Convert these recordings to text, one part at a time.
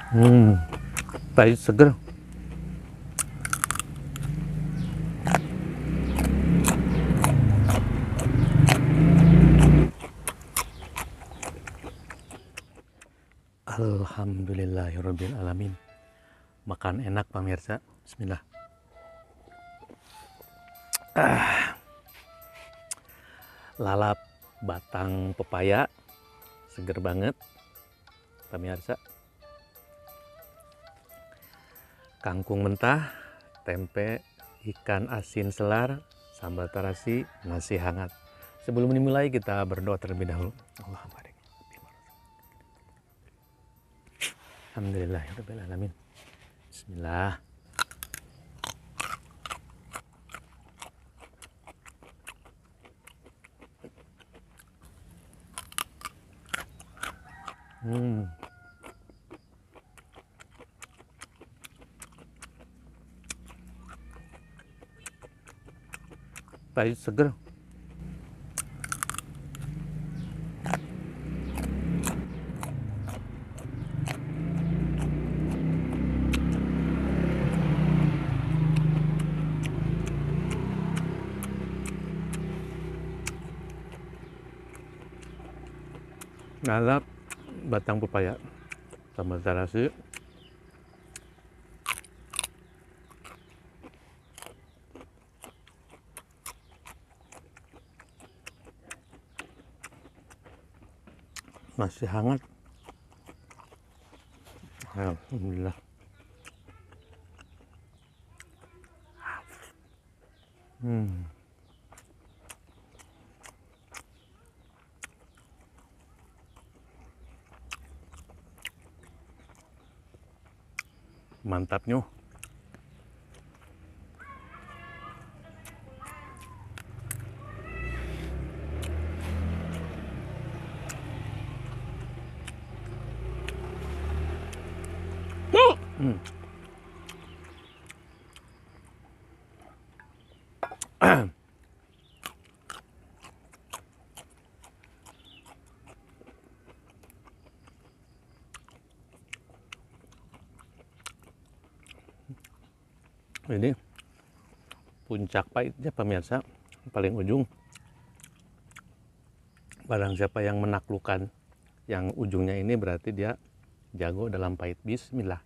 Hmm, pahit seger. Alhamdulillahirabbil alamin. Makan enak pemirsa. Bismillah. Lalap batang pepaya, seger banget pemirsa. Kangkung mentah, tempe, ikan asin selar, sambal terasi, nasi hangat. Sebelum dimulai kita berdoa terlebih dahulu. Allahumma barik. Alhamdulillahirabbil alamin. Bismillah. Pahit seger. Lalap batang pepaya, sambal terasi, nasi hangat. Alhamdulillah. Mantapnya. Ini puncak pahitnya pemirsa, paling ujung. Barang siapa yang menaklukkan yang ujungnya ini berarti dia jago dalam pahit. Bismillah.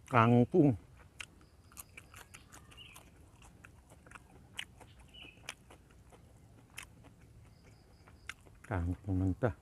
Kangkung. Kangkung mentah.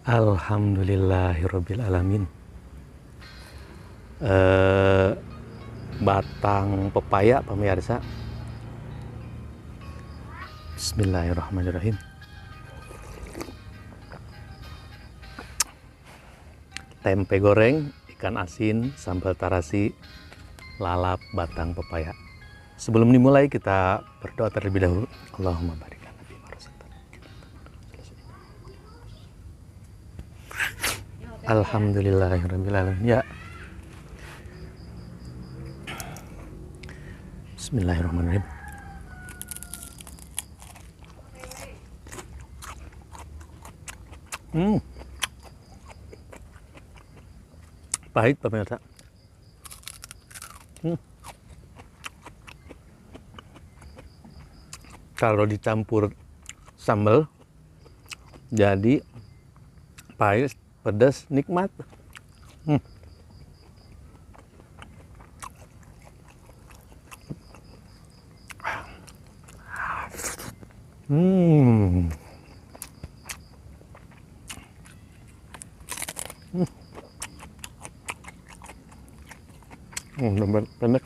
Alhamdulillahirabbil alamin. Batang pepaya pemirsa. Bismillahirrahmanirrahim. Tempe goreng, ikan asin, sambal tarasi, lalap batang pepaya. Sebelum dimulai kita berdoa terlebih dahulu. Allahumma barik lana fima razaqtana. Alhamdulillahirabbil alamin. Ya. Bismillahirrahmanirrahim. Pahit pemirsa. Kalau dicampur sambal jadi pahit, pedas, nikmat. Pendek.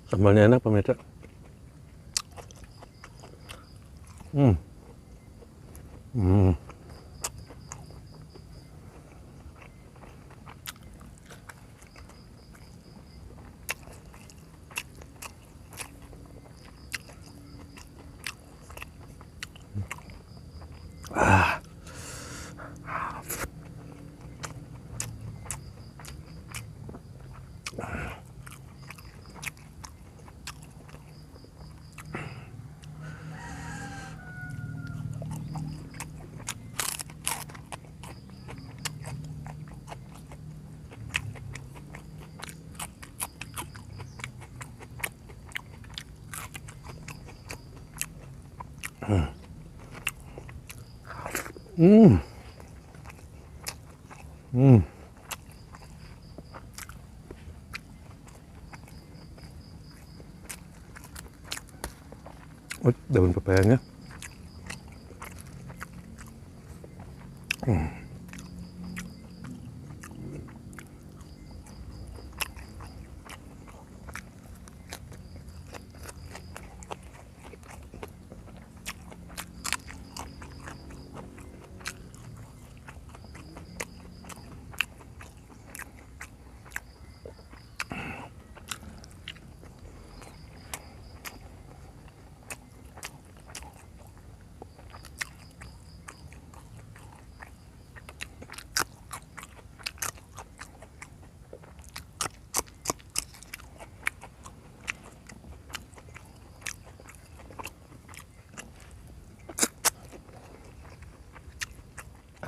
Sambalnya enak pemirsa. Daun pepayanya.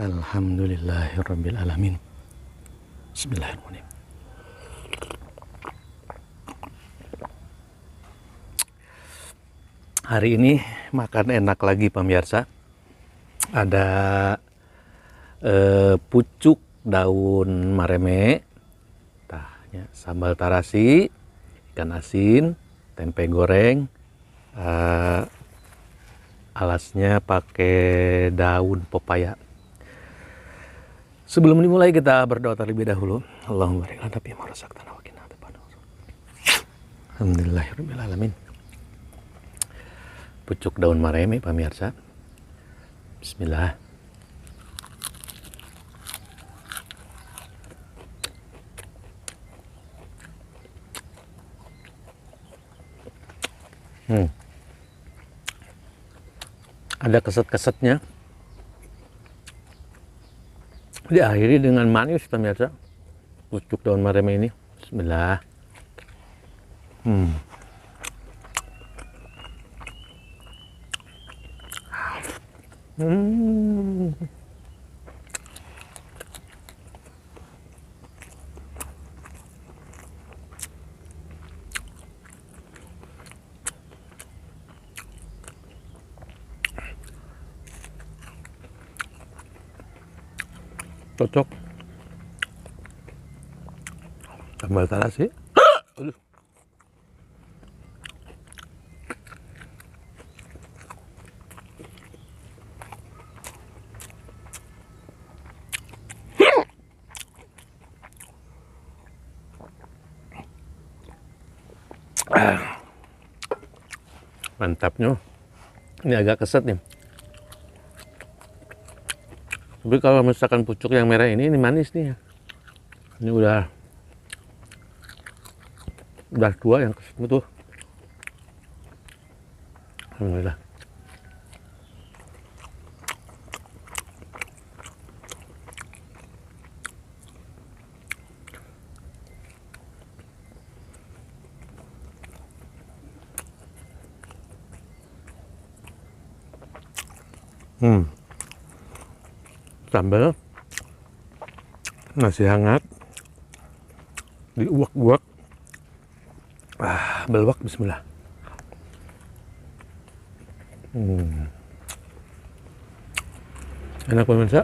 Alhamdulillahirabbil alamin. Bismillahirrahmanirrahim. Hari ini makan enak lagi pemirsa. Ada pucuk daun mareme, sambal tarasi, ikan asin, tempe goreng, alasnya pakai daun pepaya. Sebelum dimulai kita berdoa terlebih dahulu. Allahumma barik lana fima razaqtana wa qina adzabannar. Alhamdulillahirabbil alamin. Pucuk daun mareme pemirsa. Bismillah. Ada keset-kesetnya. Diakhiri dengan manis pemirsa. Pucuk daun mareme ini. Bismillah. Cocok. Sambal tarasi. Aduh. Mantapnya. Ini agak keset nih. Tapi kalau misalkan pucuk yang merah ini manis nih ya. Ini udah tua yang keset itu. Alhamdulillah. Sambal masih hangat, diuak-uak, beluak, bismillah. Enak pemirsa.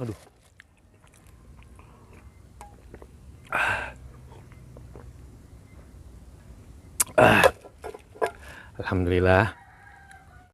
Aduh. Alhamdulillah